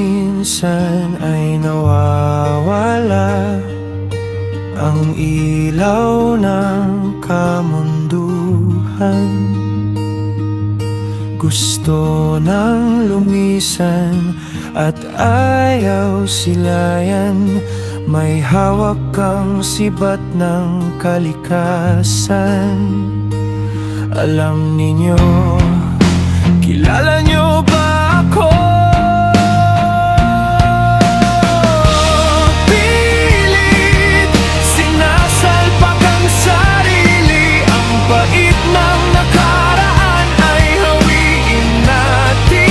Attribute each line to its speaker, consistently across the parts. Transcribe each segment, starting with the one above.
Speaker 1: minsan ay nawawala ang ilaw ng kamunduhan. Gusto nang lumisan at ayaw silayan. May hawak kang sibat ng kalikasan. Alam ninyo, kilala nyo ba ako? Pilit, sinasalpak ang sarili. Ang bait ng nakaraan ay hawiin natin.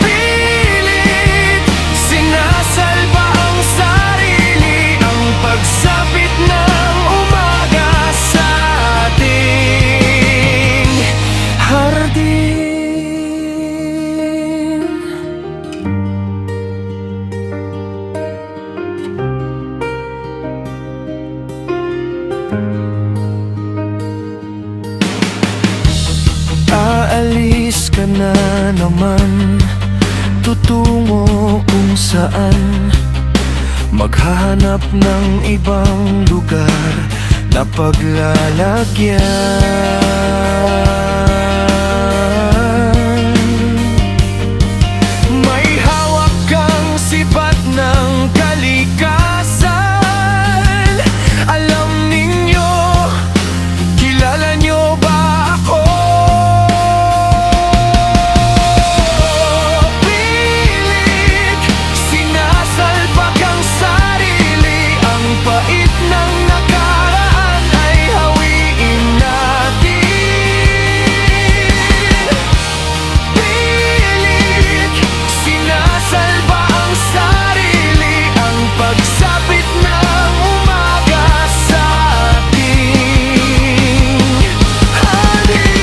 Speaker 1: Pilit, sinasalba ang sarili. Ang pagsapit ng umaga sa ating hardin. Aalis ka na naman, tutungo kung saan. Maghahanap ng ibang lugar na paglalagyan. May hawak kang sibat ng kalikasan. Alam ninyo, kilala nyo ba ako? Pilit, sinasalpak ang sarili. Ang pait ng nakaraan ay hawiin natin. Pilit, sinasalba ang sarili. Ang pagsapit ng umaga sa ating hardin.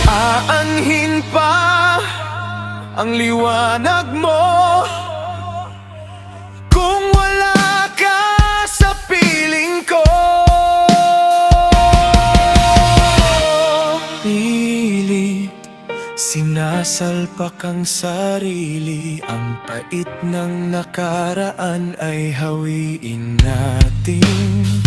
Speaker 1: Aanhin pa ang liwanag mo kung wala ka sa piling ko. Pilit, sinasalpak ang sarili. Ang pait ng nakaraan ay hawiin natin.